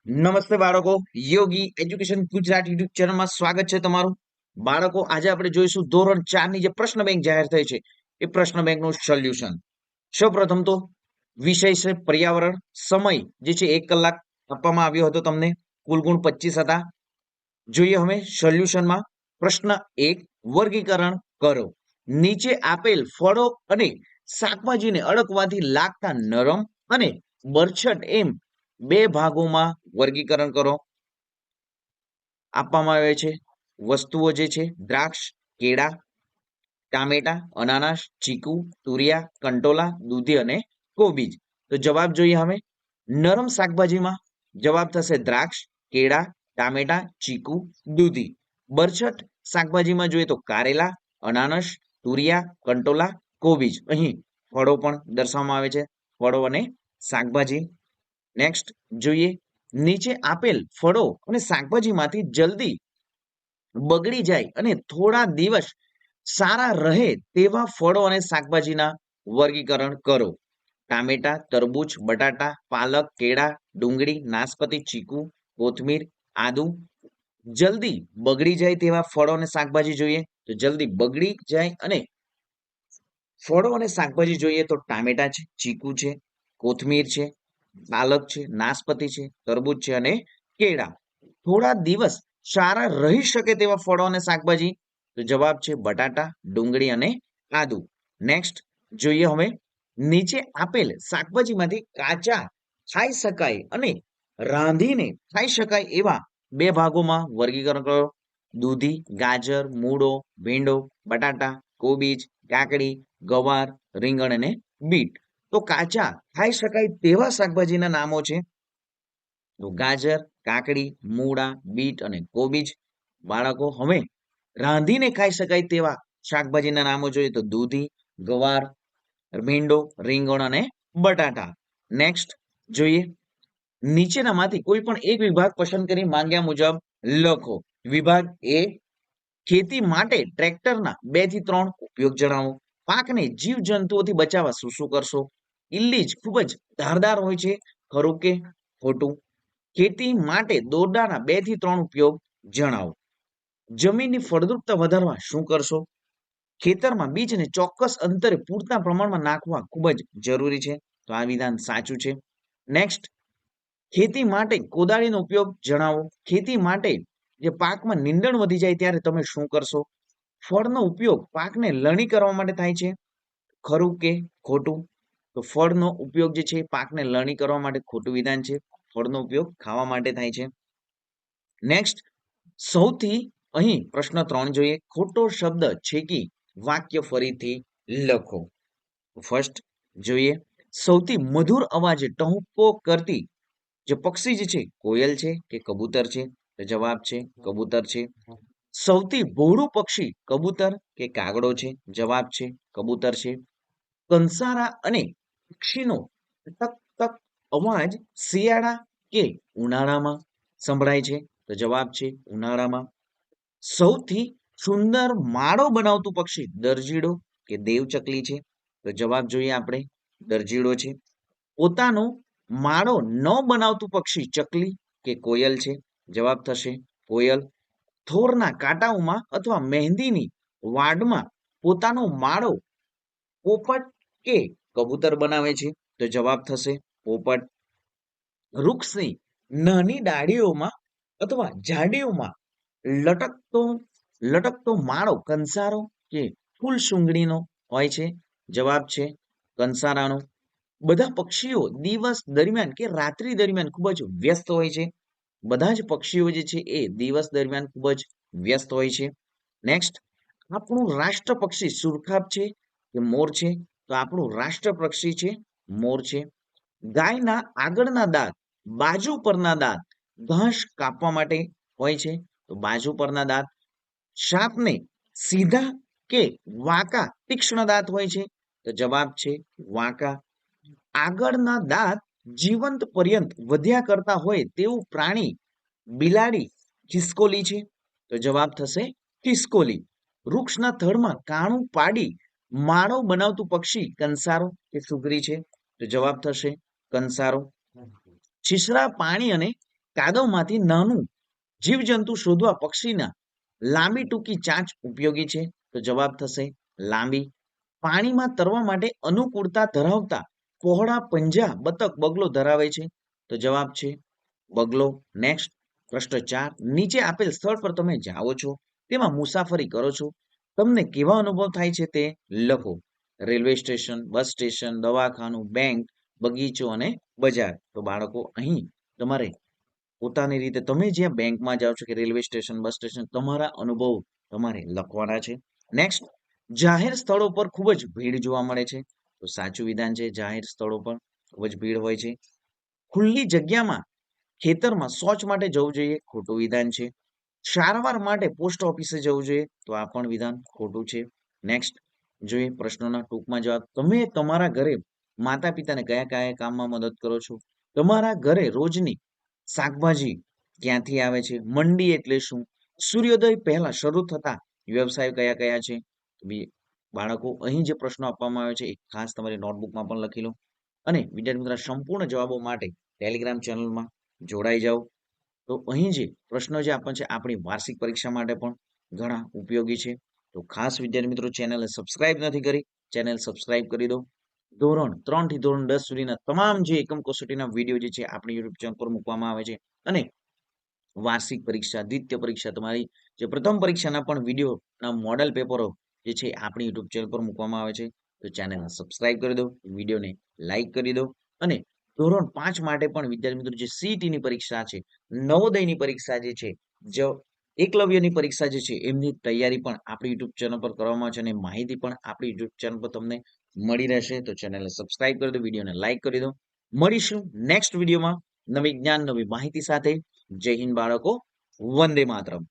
નમસ્તે બાળકો, યોગી education Gujarat YouTube ચેનલમાં સ્વાગત છે તમારું. બાળકો, આજે આપણે જોઈશું ધોરણ 4 ની જે પ્રશ્ન બેંક જાહેર થઈ છે એ પ્રશ્ન બેંકનું સોલ્યુશન. સૌપ્રથમ તો વિષય છે પર્યાવરણ. સમય જે છે 1 કલાક આપવામાં આવ્યો હતો તમને. કુલ ગુણ 25 હતા. જોઈએ હવે સોલ્યુશનમાં. પ્રશ્ન 1, વર્ગીકરણ કરો. નીચે આપેલ ફળો અને શાકભાજીને અડકવાથી લાગતા નરમ અને બરછટ એમ બે ભાગોમાં વર્ગીકરણ કરો. આપવામાં આવે છે વસ્તુઓ જે છે દ્રાક્ષ, કેળા, ટામેટા, અનાનસ, ચીકુ, તુરિયા, કંટોલા, દૂધી અને કોબીજ. તો જવાબ જોઈએ હવે. નરમ શાકભાજીમાં જવાબ થશે દ્રાક્ષ, કેળા, ટામેટા, ચીકુ, દૂધી. બરછટ શાકભાજીમાં જોઈએ તો કારેલા, અનાનસ, તુરિયા, કંટોલા, કોબીજ. અહીં ફળો પણ દર્શાવવામાં આવે છે, ફળો અને શાકભાજી. નેક્સ્ટ જોઈએ. નીચે આપેલ ફળો અને શાકભાજીમાંથી જલ્દી બગડી જાય અને થોડા દિવસ સારા રહે તેવા ફળો અને શાકભાજીના વર્ગીકરણ કરો. ટામેટા, તરબૂચ, બટાટા, પાલક, કેળા, ડુંગળી, નાશપતી, ચીકુ, કોથમીર, આદુ. જલ્દી બગડી જાય તેવા ફળો અને શાકભાજી જોઈએ તો જલ્દી બગડી જાય અને ફળો અને શાકભાજી જોઈએ તો ટામેટા છે, ચીકુ છે, કોથમીર છે, પાલક છે, નાશપતી છે, તરબૂચ છે અને કેળા. થોડા દિવસ સારા રહી શકે તેવા ફળો અને શાકભાજી તો જવાબ છે બટાટા, ડુંગળી અને આદુ. નેક્સ્ટ જોઈએ હવે. નીચે આપેલ શાકભાજીમાંથી કાચા ખાઈ શકાય અને રાંધીને ખાઈ શકાય એવા બે ભાગોમાં વર્ગીકરણ કરો. દૂધી, ગાજર, મૂળો, ભીંડો, બટાટા, કોબીજ, કાકડી, ગવાર, રીંગણ અને બીટ. તો કાચા ખાઈ શકાય તેવા શાકભાજીના નામો છે તો ગાજર, કાકડી, મૂળા, બીટ અને કોબીજ. બાળકો, હવે રાંધીને ખાઈ શકાય તેવા શાકભાજીના નામો જોઈએ તો દૂધી, ગવાર, ભીંડો, રીંગણ અને બટાટા. નેક્સ્ટ જોઈએ. નીચેનામાંથી કોઈ પણ એક વિભાગ પસંદ કરી માંગ્યા મુજબ લખો. વિભાગ એ, ખેતી માટે ટ્રેક્ટરના 2 થી 3 ઉપયોગ જણાવો. પાકને જીવ જંતુઓથી બચાવવા શું શું કરશો? ઇલ્લીજ ખૂબ જ ધારદાર હોય છે, ખરું કે ખોટું? ખેતી માટે દોરડાના 2 થી 3 ઉપયોગ જણાવો. જમીનની ફળદ્રુપતા વધારવા શું કરશો? ખેતરમાં બીજને ચોક્કસ અંતરે પૂરતા પ્રમાણમાં નાખવા ખૂબ જ જરૂરી છે, તો આ વિધાન સાચું છે. નેક્સ્ટ, ખેતી માટે કોદાળીનો ઉપયોગ જણાવો. ખેતી માટે જે પાકમાં નીંદણ વધી જાય ત્યારે તમે શું કરશો? ફળનો ઉપયોગ પાકને લણી કરવા માટે થાય છે, ખરું કે ખોટું? તો ફળનો ઉપયોગ જે છે પાકને લણી કરવા માટે ખોટું વિધાન છે. ફળનો ઉપયોગ ખાવા માટે થાય છે. નેક્સ્ટ, સૌથી અહીં પ્રશ્ન 3 જોઈએ. ખોટો શબ્દ છેકી વાક્ય ફરીથી લખો. ફર્સ્ટ જોઈએ. સૌથી મધુર અવાજે ટહુકો કરતી જે પક્ષી જે છે કોયલ છે કે કબૂતર છે? તો જવાબ છે કબૂતર છે. સૌથી ભોળું પક્ષી કબૂતર કે કાગડો છે? જવાબ છે કબૂતર છે. કંસારા અને પક્ષીનો ટક ટક અવાજ શિયાળા કે ઉનાળામાં સંભળાય છે? તો જવાબ છે ઉનાળામાં. સૌથી સુંદર માળો બનાવતું પક્ષી દરજીડો કે દેવચકલી છે? તો જવાબ જોઈએ આપણે દરજીડો છે. પોતાનો માળો ન બનાવતું પક્ષી ચકલી કે કોયલ છે? જવાબ થશે કોયલ. થોરના કાંટાઓમાં અથવા મહેંદીની વાડમાં પોતાનો માળો પોપટ કે કબૂતર બનાવે છે? તો જવાબ થશે પોપટ. વૃક્ષની નાની ડાળીઓમાં અથવા ઝાડીઓમાં લટકતો લટકતો માળો કંસારો કે ફૂલ સુંગડીનો હોય છે? જવાબ છે કંસારાનો. બધા પક્ષીઓ દિવસ દરમિયાન કે રાત્રિ દરમિયાન ખૂબ જ વ્યસ્ત હોય છે? બધા જ પક્ષીઓ જે છે એ દિવસ દરમિયાન ખૂબ જ વ્યસ્ત હોય છે. નેક્સ્ટ, આપણું રાષ્ટ્ર પક્ષી સુરખાબ છે કે મોર છે? તો આપણું રાષ્ટ્ર પક્ષી છે મોર છે. ગાયના આગળના દાંત, બાજુ પરના દાંત ઘાસ કાપવા માટે હોય છે? તો બાજુ પરના દાંત. સાપને સીધા કે વાંકા તીક્ષ્ણ દાંત હોય છે? તો જવાબ છે વાંકા. આગળના દાંત જીવંત પર્યંત વધ્યા કરતા હોય તેવું પ્રાણી બિલાડી ખિસકોલી છે? તો જવાબ થશે ખિસકોલી. વૃક્ષના થડમાં કાણું પાડી માળો બનાવતું પક્ષી કંસારો કે સુગરી છે? તો જવાબ થશે કંસારો. છીછરા પાણી અને કાદવમાંથી નાનું જીવજંતુ શોધવા પક્ષીના લાંબી ટૂંકી ચાંચ ઉપયોગી છે? તો જવાબ થશે લાંબી. પાણીમાં તરવા માટે અનુકૂળતા ધરાવતા પહોળા પંજા બતક બગલો ધરાવે છે? તો જવાબ છે બગલો. નેક્સ્ટ પ્રશ્ન 4, નીચે આપેલ સ્થળ પર તમે જાઓ છો, તેમાં મુસાફરી કરો છો, તમને કેવા અનુભવ થાય છે તે લખો. રેલવે સ્ટેશન, બસ સ્ટેશન, દવાખાનું, બેંક, બગીચો અને બજાર. તો બાળકો અહીં તમારે પોતાની રીતે તમે જ્યાં બેંકમાં જાઓ છો કે રેલવે સ્ટેશન, બસ સ્ટેશન, તમારા અનુભવ તમારે લખવાના છે. નેક્સ્ટ, જાહેર સ્થળો પર ખૂબ જ ભીડ જોવા મળે છે? તો સાચું વિધાન છે, જાહેર સ્થળો પર ખૂબ જ ભીડ હોય છે. ખુલ્લી જગ્યામાં ખેતરમાં શૌચ માટે જવું જોઈએ? ખોટું વિધાન છે. સારવાર માટે પોસ્ટ ઓફિસે જવું જોઈએ? તો આ પણ વિધાન ખોટું છે. નેક્સ્ટ જોઈએ પ્રશ્નોના ટૂંકમાં જવાબ. તમે તમારા ઘરે માતા પિતાને કયા કયા કામમાં મદદ કરો છો? તમારા ઘરે રોજની શાકભાજી ક્યાંથી આવે છે? મંડી એટલે શું? સૂર્યોદય પહેલા શરૂ થતા વ્યવસાય કયા કયા છે? બાળકો અહીં જે પ્રશ્નો આપવામાં આવે છે એ ખાસ તમારી નોટબુકમાં પણ લખી લો. અને વિદ્યાર્થી મિત્રો સંપૂર્ણ જવાબો માટે ટેલિગ્રામ ચેનલમાં જોડાઈ જાઓ. તો અહીં જે પ્રશ્નો જે આપણ છે આપણી વાર્ષિક પરીક્ષા માટે પણ ઘણા ઉપયોગી છે. તો ખાસ વિદ્યાર્થી મિત્રો ચેનલને સબસ્ક્રાઇબ નથી કરી, ચેનલ સબસ્ક્રાઇબ કરી દો. ધોરણ 3 થી ધોરણ 10 સુધીના તમામ જે એકમ કસોટીના વિડીયો જે છે આપણી યુટ્યુબ ચેનલ પર મૂકવામાં આવે છે. અને વાર્ષિક પરીક્ષા, દ્વિતીય પરીક્ષા, તમારી જે પ્રથમ પરીક્ષાના પણ વિડીયોના મોડેલ પેપરો જે છે આપણી યુટ્યુબ ચેનલ પર મૂકવામાં આવે છે. તો ચેનલને સબસ્ક્રાઇબ કરી દો, વિડીયોને લાઈક કરી દો. અને ધોરણ 5 માટે પણ વિદ્યાર્થી મિત્રો જે સીઈટીની પરીક્ષા છે, નવોદયની પરીક્ષા જે છે, જો એકલવ્યની પરીક્ષા જે છે એમની તૈયારી પણ આપણી યુટ્યુબ ચેનલ પર કરવામાં છે અને માહિતી પણ આપણી યુટ્યુબ ચેનલ પર તમને મળી રહેશે. તો ચેનલને સબસ્ક્રાઇબ કરી દો, વિડીયોને લાઈક કરી દો. મળીશું નેક્સ્ટ વિડીયોમાં નવી જ્ઞાન, નવી માહિતી સાથે. જય હિન્દ બાળકો, વંદે માતરમ.